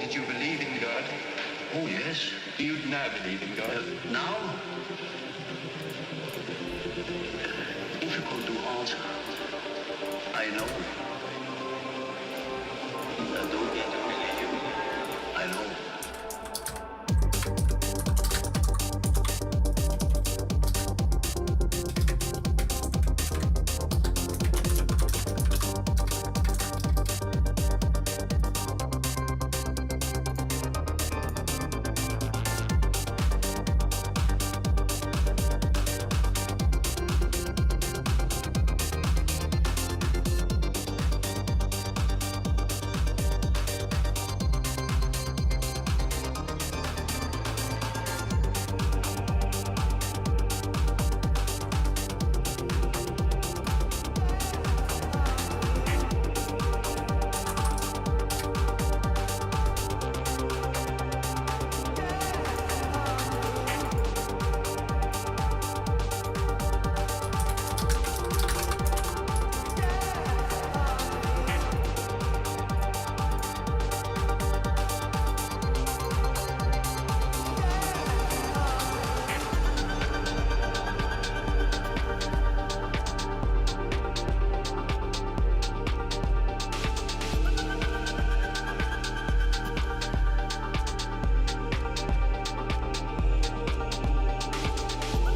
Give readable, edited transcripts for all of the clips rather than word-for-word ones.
Did you believe in God? Oh, yes. Do you now believe in God? Now? Difficult to answer. I know. I don't need to believe. I know.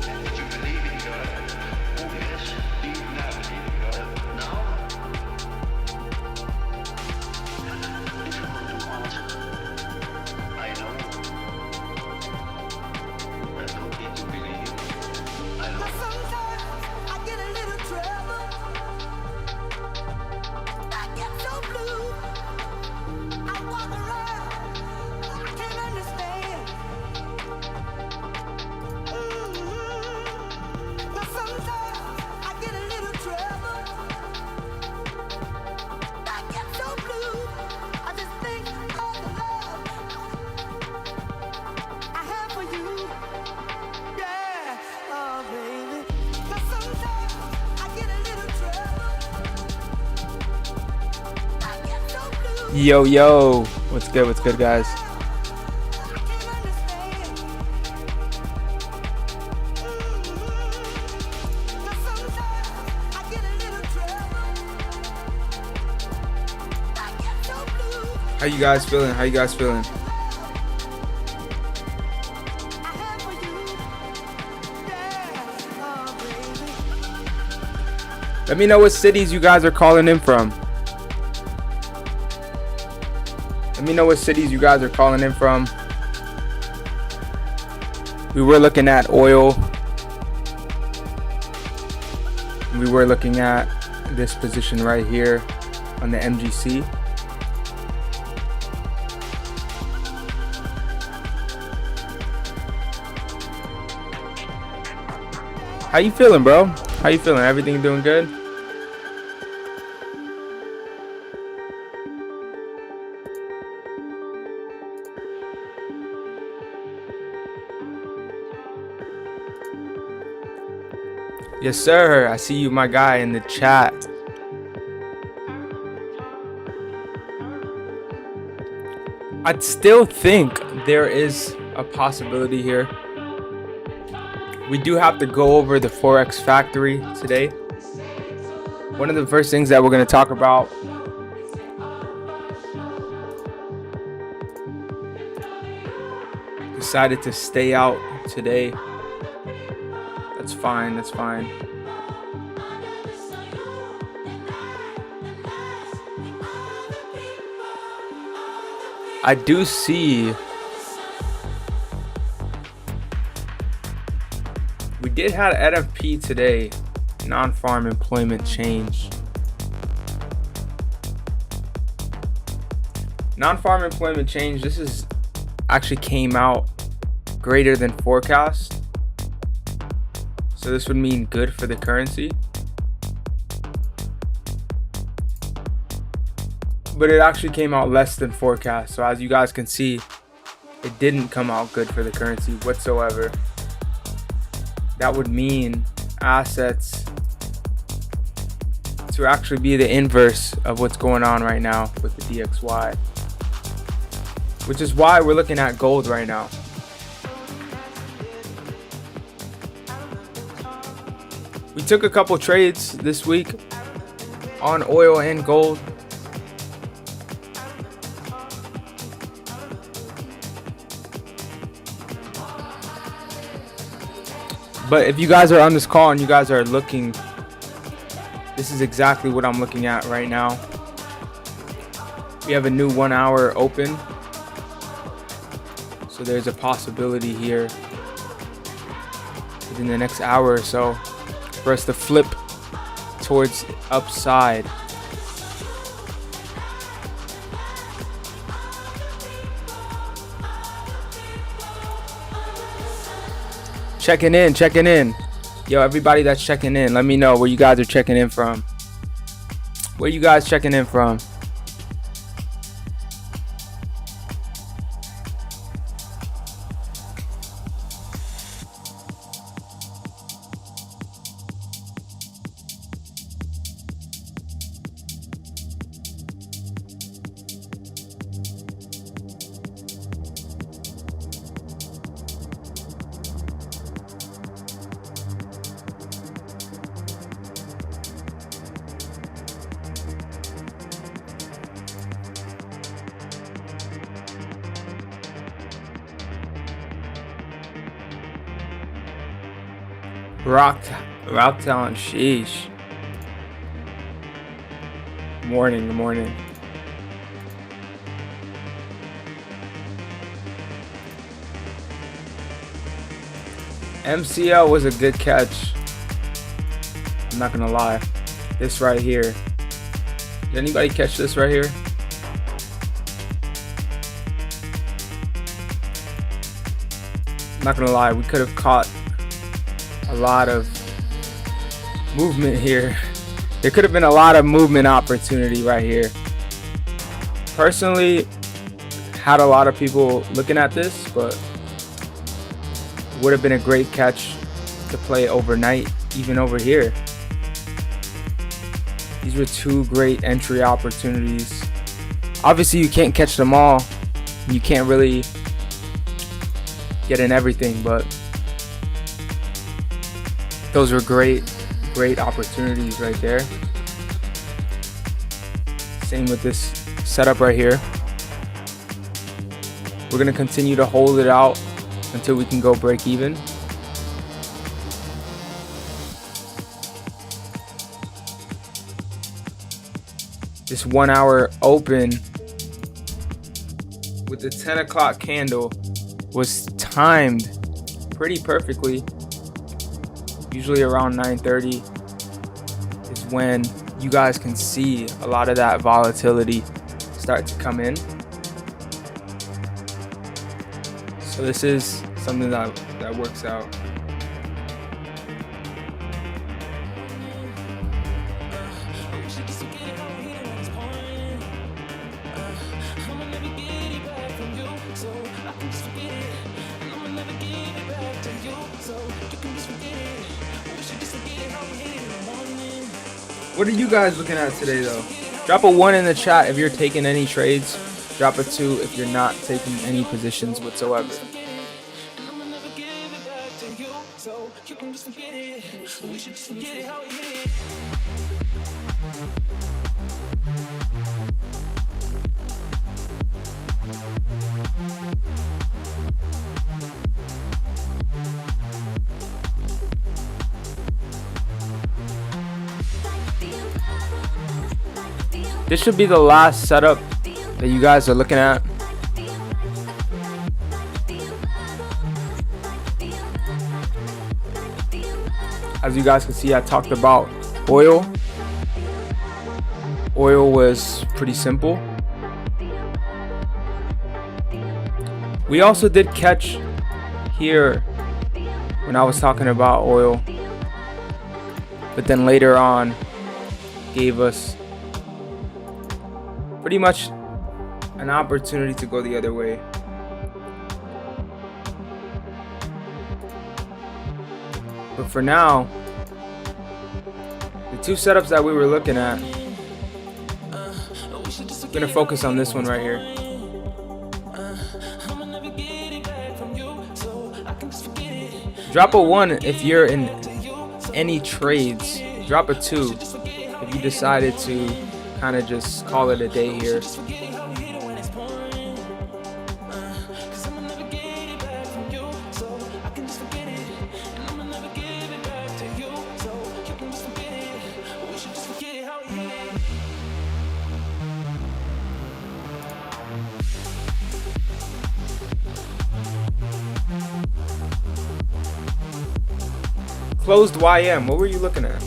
Did you believe in God? Oh, yes. Do you now believe in God? Now? Difficult to answer. I know. I don't need to believe. I know. Sometimes I get a little trouble. I get so blue. I walk around. I can't understand. Now sometimes I get a little trouble. I get so blue. I just think of the love I have for you. Yeah, oh baby. Now sometimes I get a little trouble. I get so blue. Yo, what's good, guys? I can't understand. Now sometimes I get a little trouble. I get so blue. How you guys feeling? I have for you. Yeah, oh baby. Let me know what cities you guys are calling in from. We were looking at oil. We were looking at this position right here on the MGC. How you feeling, bro? How you feeling? Everything doing good? Yes, sir. I see you, my guy, in the chat. I'd still think there is a possibility here. We do have to go over the Forex Factory today. One of the first things that we're going to talk about decided to stay out today. That's fine. I do see we did have NFP today, non-farm employment change. Non-farm employment change, this is actually came out greater than forecast. So this would mean good for the currency. But it actually came out less than forecast. So as you guys can see, it didn't come out good for the currency whatsoever. That would mean assets to actually be the inverse of what's going on right now with the DXY. which is why we're looking at gold right now. We took a couple trades this week on oil and gold. But if you guys are on this call and you guys are looking, this is exactly what I'm looking at right now. We have a new 1 hour open. So there's a possibility here within the next hour or so for us to flip towards upside. Checking in. Yo, everybody that's checking in, let me know where you guys are checking in from. Where you guys checking in from? Rock talent, sheesh. Good morning. MCL was a good catch. I'm not gonna lie. This right here. Did anybody catch this right here? I'm not gonna lie, we could have caught a lot of movement here. There could have been a lot of movement opportunity right here. Personally, had a lot of people looking at this, but it would have been a great catch to play overnight, even over here. These were two great entry opportunities. Obviously, you can't catch them all. You can't really get in everything, but those were great opportunities right there. Same with this setup right here. We're gonna continue to hold it out until we can go break even. This 1 hour open with the 10 o'clock candle was timed pretty perfectly. Usually around 9:30 is when you guys can see a lot of that volatility start to come in. So this is something that works out. What are you guys looking at today, though? Drop a 1 in the chat if you're taking any trades. Drop a 2 if you're not taking any positions whatsoever. This should be the last setup that you guys are looking at. As you guys can see, I talked about oil. Oil was pretty simple. We also did catch here when I was talking about oil, but then later on gave us pretty much an opportunity to go the other way. But for now, the two setups that we were looking at, I'm gonna focus on this one right here. Drop a 1 if you're in any trades. Drop a 2 if you decided to kind of just call it a day here. Closed YM. What were you looking at?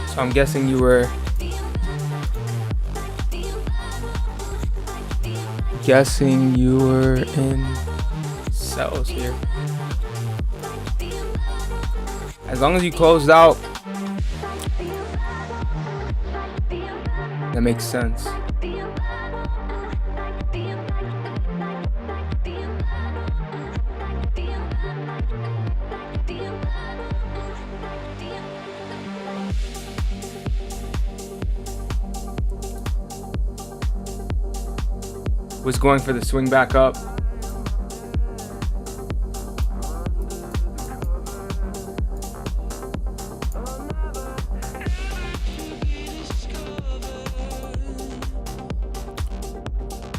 So I'm guessing you were in sells here. As long as you closed out, that makes sense. Was going for the swing back up.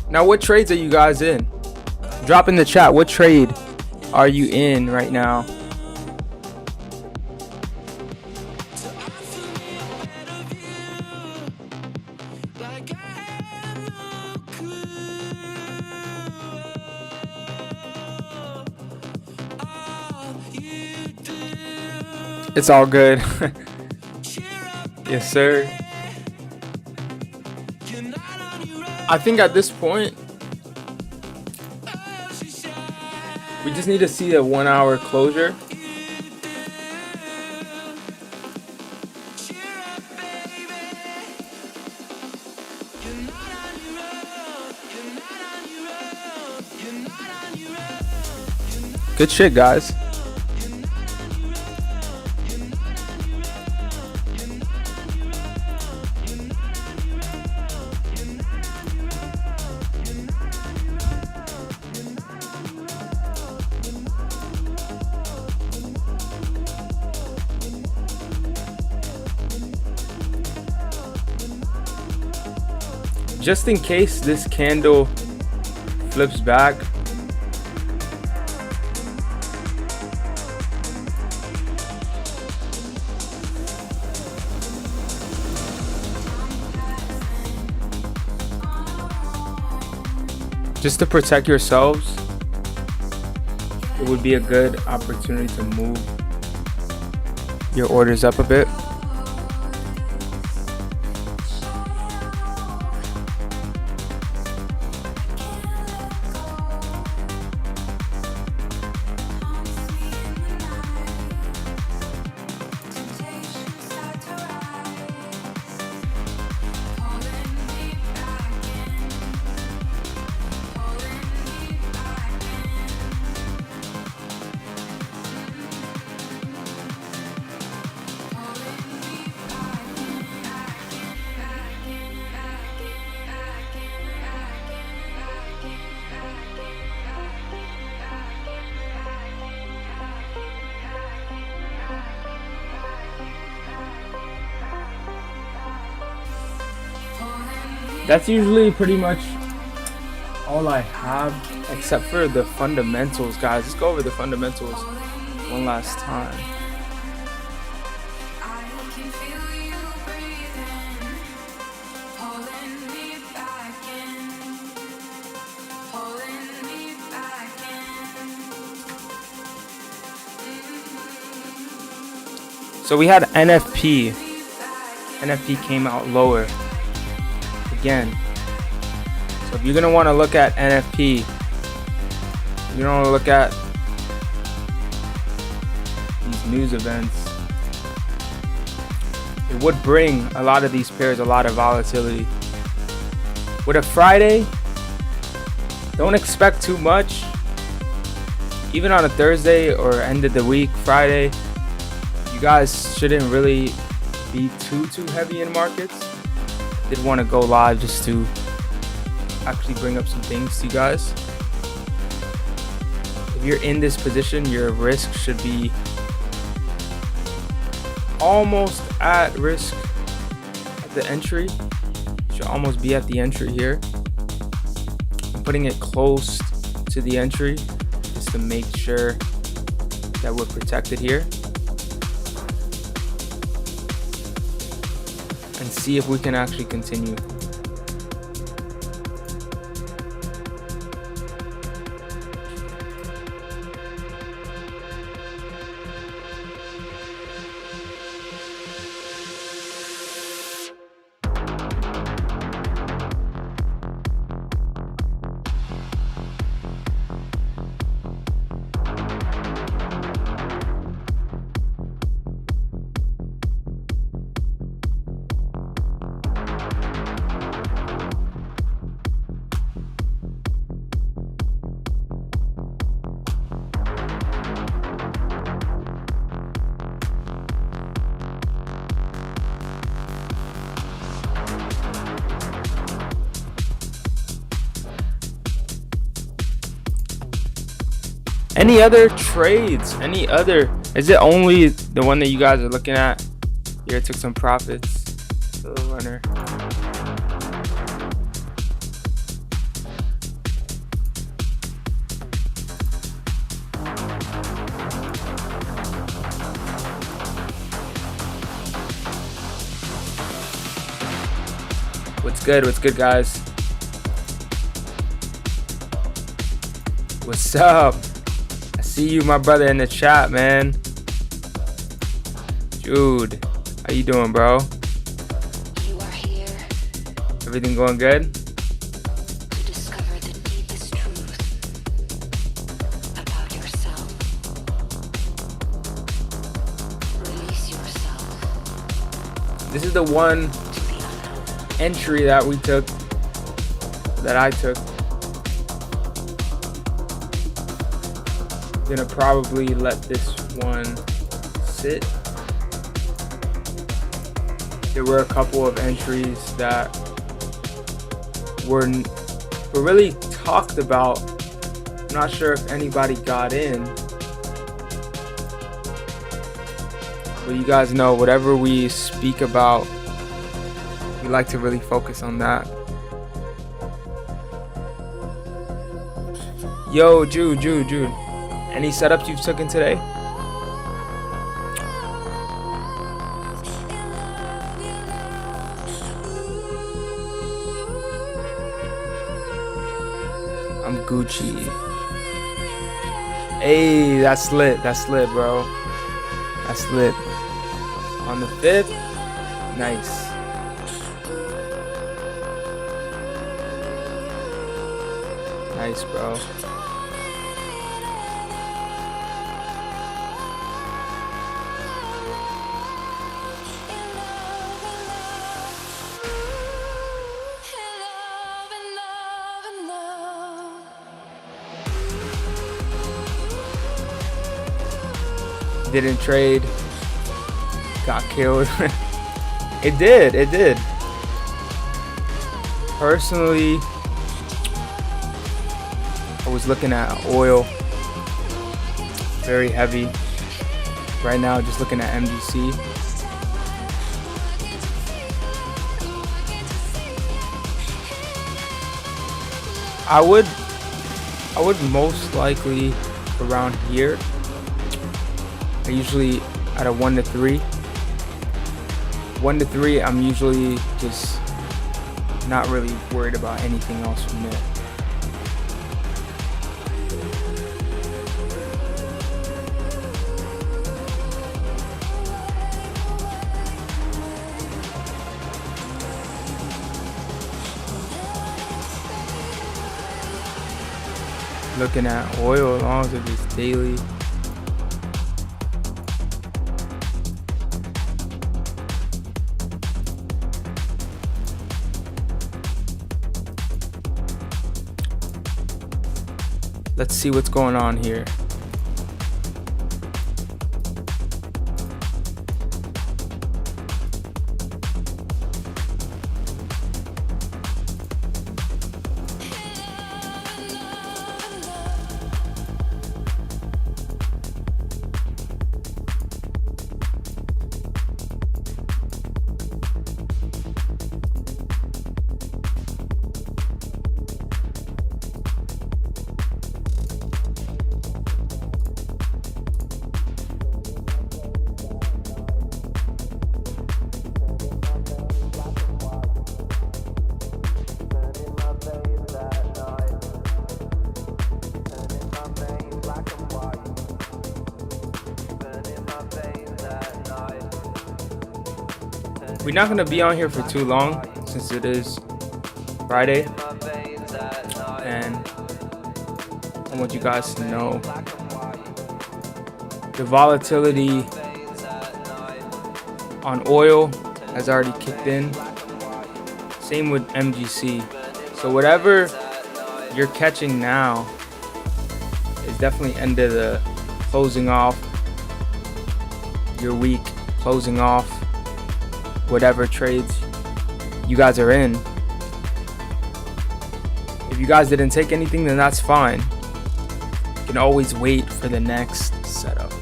Now, what trades are you guys in? Drop in the chat. What trade are you in right now? It's all good. Yes, sir. I think at this point, we just need to see a 1 hour closure. Good shit, guys. Just in case this candle flips back, just to protect yourselves, it would be a good opportunity to move your orders up a bit. That's usually pretty much all I have, except for the fundamentals, guys. Let's go over the fundamentals one last time. So we had NFP. NFP came out lower again. So if you're gonna want to look at NFP, you're gonna want to look at these news events. It would bring a lot of these pairs a lot of volatility. With a Friday, don't expect too much. Even on a Thursday or end of the week Friday, you guys shouldn't really be too heavy in markets. Did want to go live just to actually bring up some things to you guys. if you're in this position, your risk should be almost at risk at the entry. Should almost be at the entry here. I'm putting it close to the entry just to make sure that we're protected here. And see if we can actually continue. Any other trades? Any other? Is it only the one that you guys are looking at? Here, took some profits. Little runner. What's good? What's good, guys? What's up? I see you, my brother, in the chat, man. Jude, how you doing, bro? You are here Everything going good? to discover the deepest truth about yourself. Release yourself This is the one to the unknown. entry that we took, that I took. Gonna probably let this one sit. There were a couple of entries that were really talked about. I'm not sure if anybody got in, but you guys know whatever we speak about, we like to really focus on that. Yo, Jude. Any setups you've taken today? I'm Gucci. Hey, that's lit. That's lit, bro. That's lit. On the 5th? Nice. Nice, bro. Didn't trade, got killed. It did. Personally, I was looking at oil, very heavy. Right now, just looking at MGC. I would most likely around here. I usually at a 1 to 3. 1 to 3, I'm usually just not really worried about anything else from there. Looking at oil as long as it's daily. Let's see what's going on here. We're not gonna be on here for too long since it is Friday, and I want you guys to know the volatility on oil has already kicked in. Same with MGC. So whatever you're catching now is definitely end of the closing off your week, closing off whatever trades you guys are in. If you guys didn't take anything, then that's fine. You can always wait for the next setup.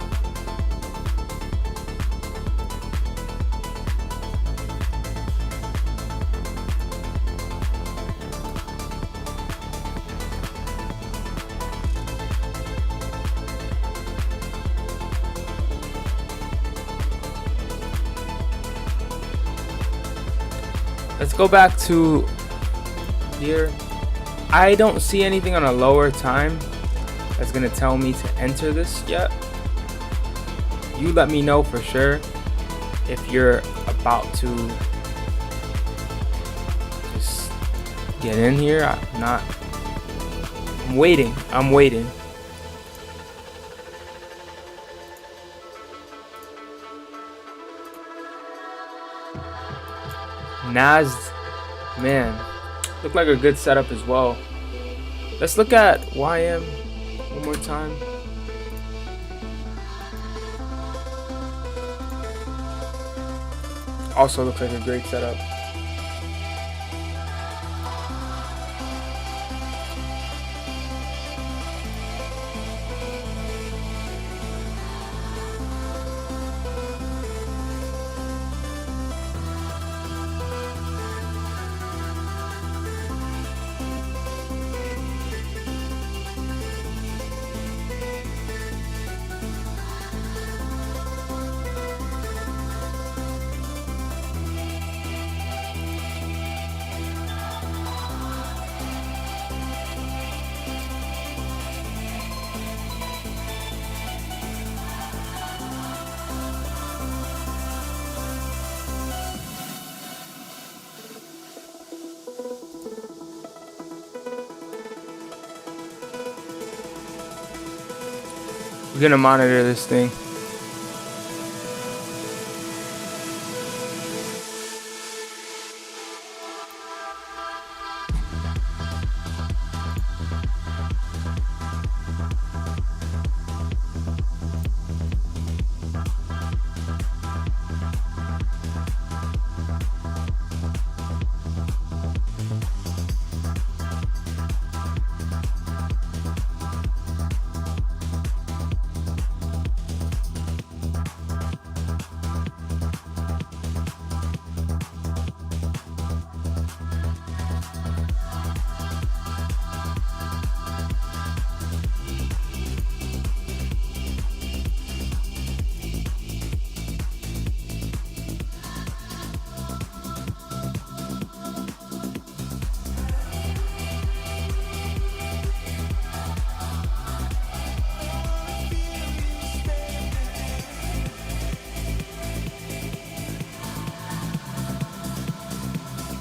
Let's go back to here. I don't see anything on a lower time that's gonna tell me to enter this yet. You let me know for sure if you're about to just get in here. I'm waiting. Nas, man, looked like a good setup as well. Let's look at YM one more time. Also looks like a great setup. We're gonna monitor this thing.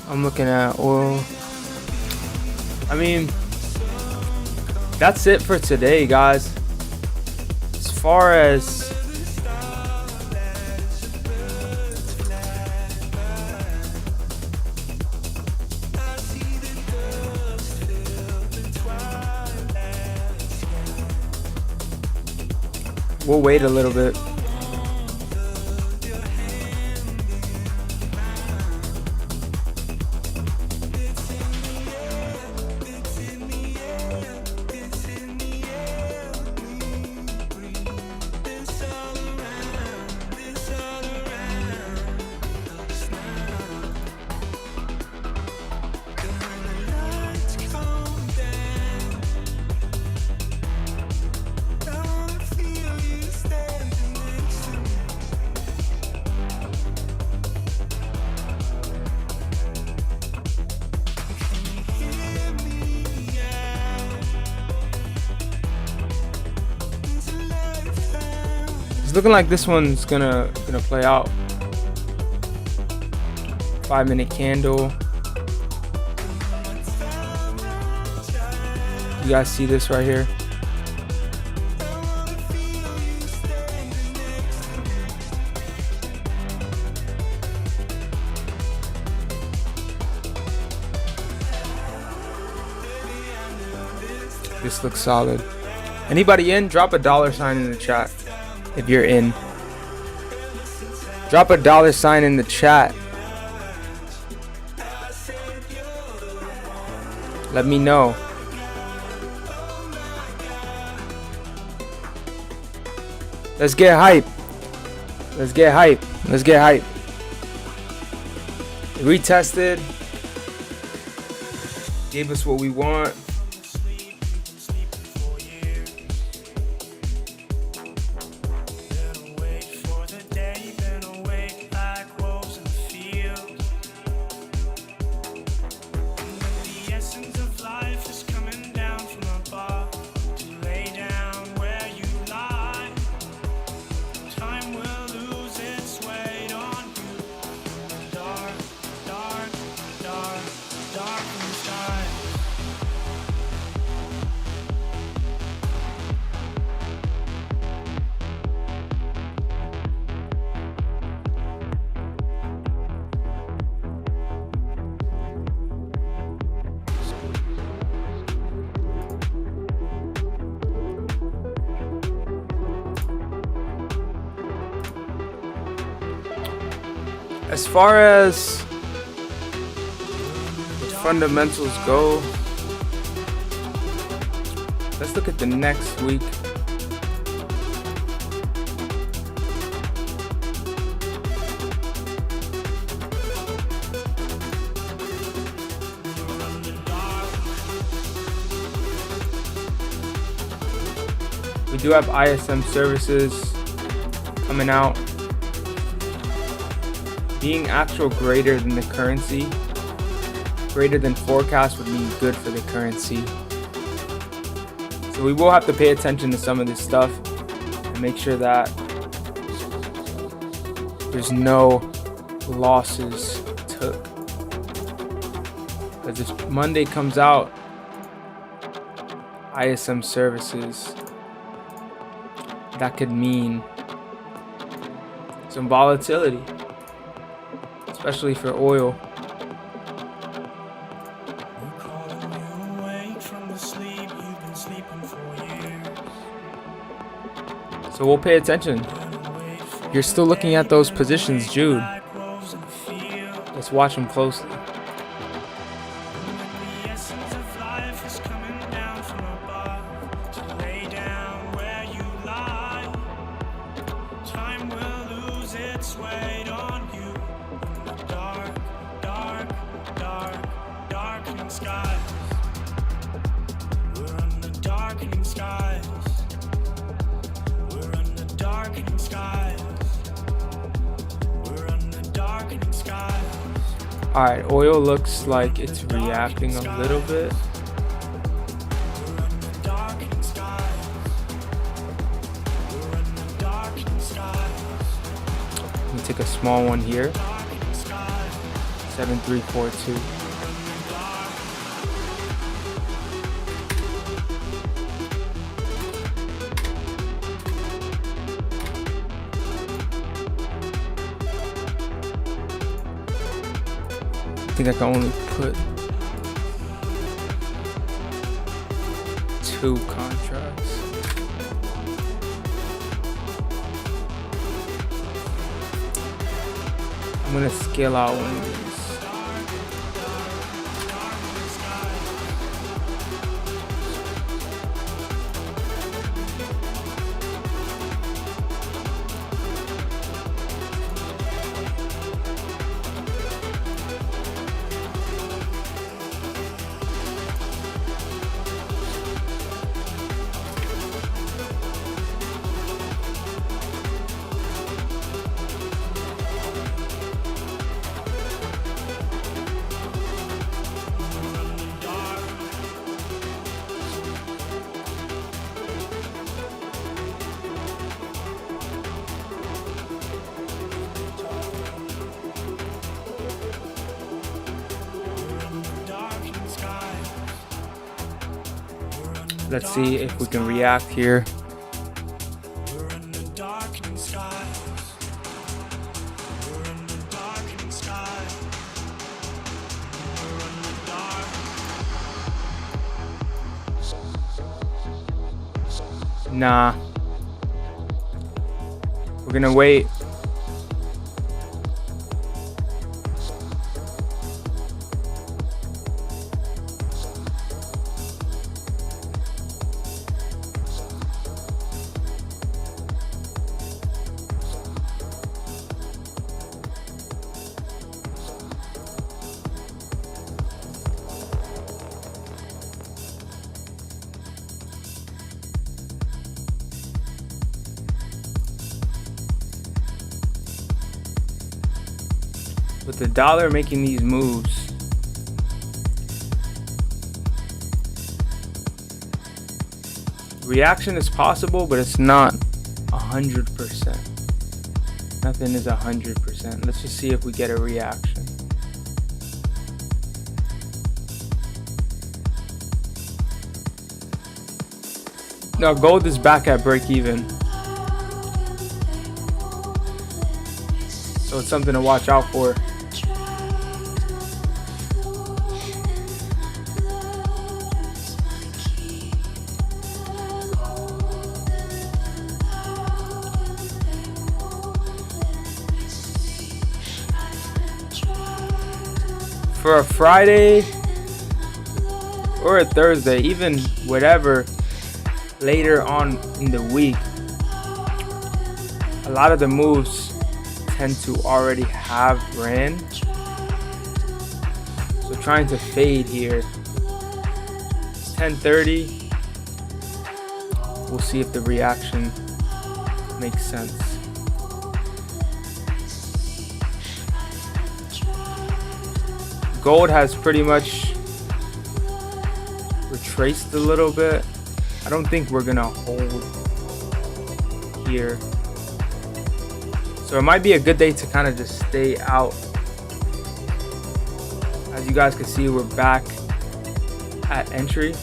I'm looking at oil. I mean, that's it for today, guys. As far as we'll wait a little bit. It's looking like this one's gonna play out. 5-minute candle. You guys see this right here? This looks solid. Anybody in? Drop a $sign in the chat if you're in. Drop a $sign in the chat. Let me know. Let's get hype. Let's get hype. Let's get hype. Retested. Gave us what we want. As far as the fundamentals go, let's look at the next week. We do have ISM services coming out. Being actual greater than the currency, greater than forecast would mean good for the currency. So we will have to pay attention to some of this stuff and make sure that there's no losses took. Because if Monday comes out, ISM services, that could mean some volatility. Especially for oil. So we'll pay attention. You're still looking at those positions, Jude. Let's watch them closely. Alright, oil looks like it's reacting a little bit. Let me take a small one here. 7342. I think I can only put 2 contracts. I'm gonna scale out one of these. Let's see if we can react here. Nah. We're gonna wait. With the dollar making these moves, reaction is possible, but it's not 100%. Nothing is 100%. Let's just see if we get a reaction. Now gold is back at break even. So it's something to watch out for. For a Friday or a Thursday, even whatever later on in the week, a lot of the moves tend to already have ran. So trying to fade here. It's 10:30. We'll see if the reaction makes sense. Gold has pretty much retraced a little bit. I don't think we're gonna hold here. So it might be a good day to kind of just stay out. As you guys can see, we're back at entry.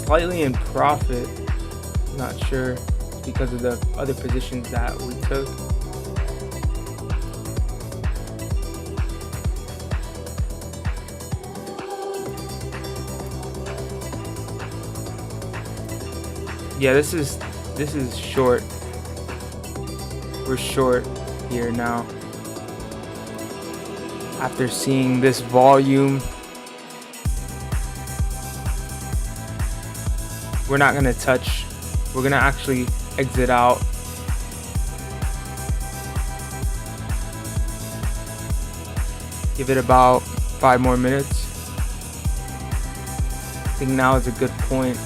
Slightly in profit. Not sure because of the other positions that we took. Yeah, this is short. We're short here now. After seeing this volume, we're not gonna touch. We're gonna actually exit out. Give it about 5 more minutes. I think now is a good point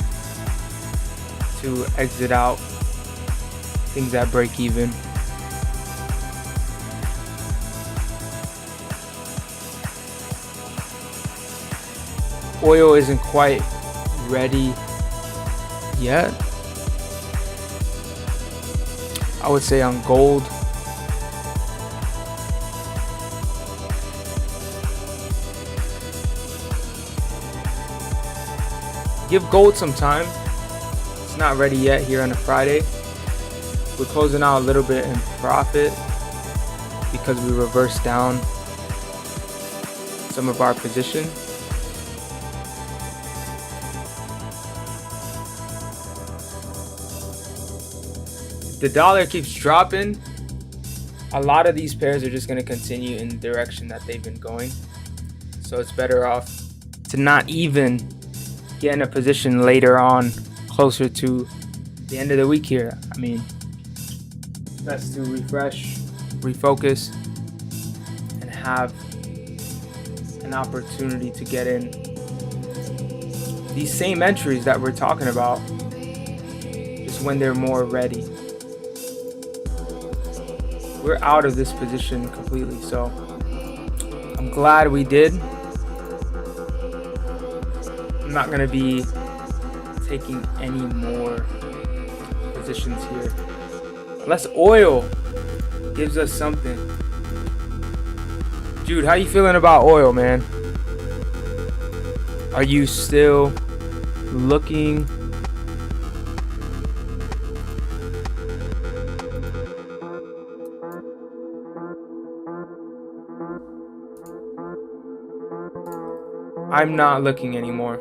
to exit out. Things at break even. Oil isn't quite ready yet. I would say on gold, give gold some time. It's not ready yet here on a Friday. We're closing out a little bit in profit because we reversed down some of our position. The dollar keeps dropping. A lot of these pairs are just going to continue in the direction that they've been going. So it's better off to not even get in a position later on, closer to the end of the week here. I mean, best to refresh, refocus, and have an opportunity to get in these same entries that we're talking about, just when they're more ready. We're out of this position completely, so I'm glad we did. I'm not gonna be taking any more positions here unless oil gives us something. Jude, how you feeling about oil, man? Are you still looking? I'm not looking anymore.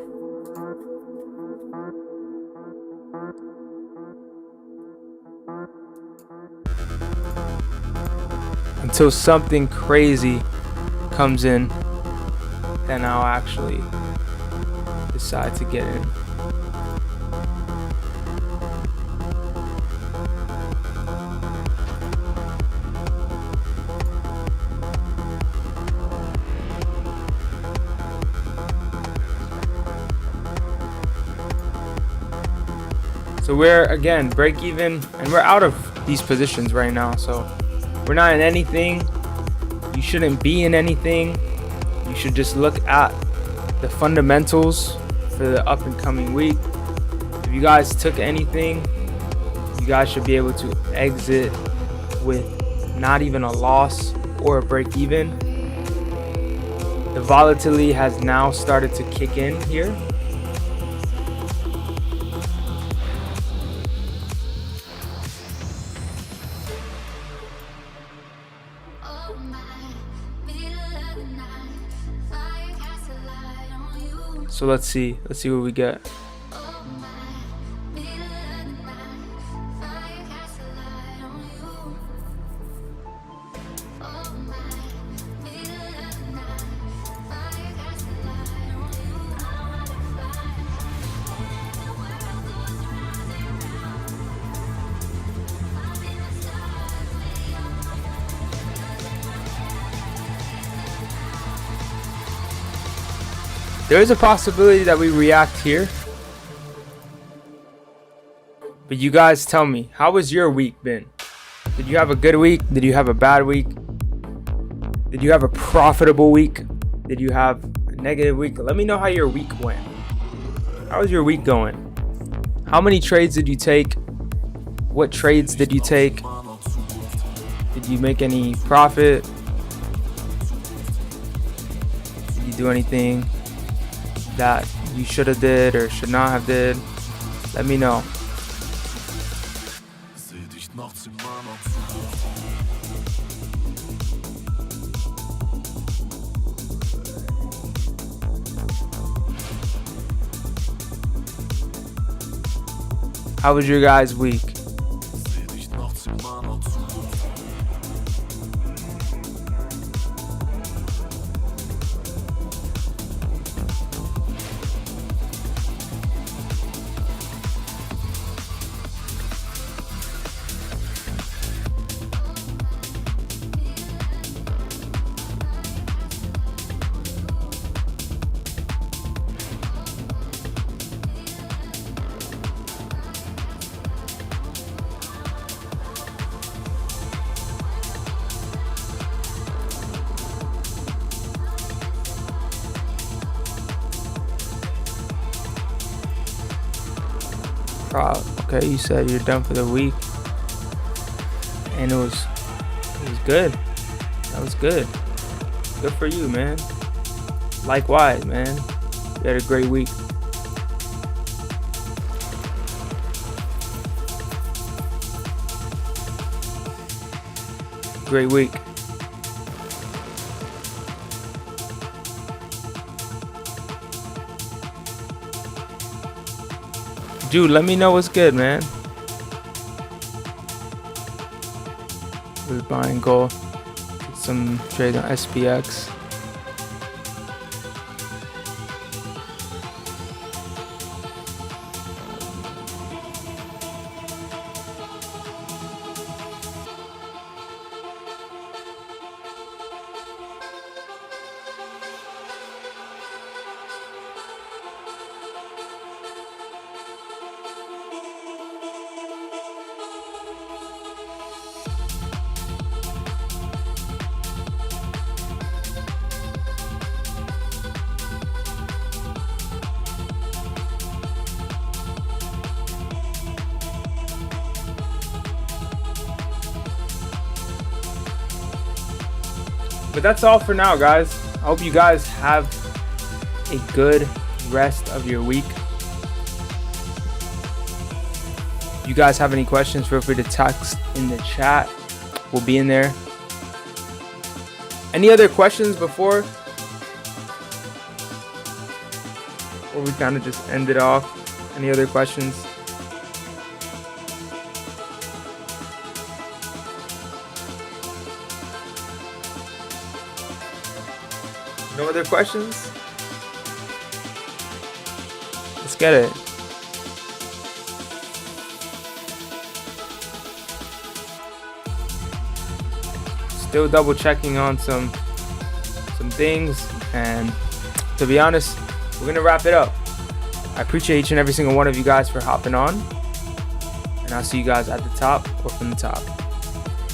Until something crazy comes in, then I'll actually decide to get in. So we're again break even, and we're out of these positions right now. So we're not in anything. You shouldn't be in anything. You should just look at the fundamentals for the up and coming week. If you guys took anything, you guys should be able to exit with not even a loss or a break even. The volatility has now started to kick in here. Oh my, middle of the night, fire casts a light on you. So let's see what we get. Oh my, middle of the night, fire casts a light on you. Oh my, middle of the night, fire casts a light on you. I wanna fly, the world goes round and round. I'm in the stars, way up. There is a possibility that we react here. But you guys tell me, how has your week been? Did you have a good week? Did you have a bad week? Did you have a profitable week? Did you have a negative week? Let me know how your week went. How was your week going? How many trades did you take? What trades did you take? Did you make any profit? Did you do anything that you should have did or should not have did? Let me know. How was your guys' week? Okay, you said you're done for the week, and it was good. That was good. Good for you, man. Likewise, man. You had a great week. Great week. Dude, let me know what's good, man. We're buying gold. Get some trade on SPX. But that's all for now, guys. I hope you guys have a good rest of your week. If you guys have any questions, feel free to text in the chat. We'll be in there. Any other questions before we kind of just end it off? Any other questions? No other questions? Let's get it. Still double checking on some things, and to be honest, we're gonna wrap it up. I appreciate each and every single one of you guys for hopping on, and I'll see you guys at the top or from the top.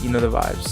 You know the vibes.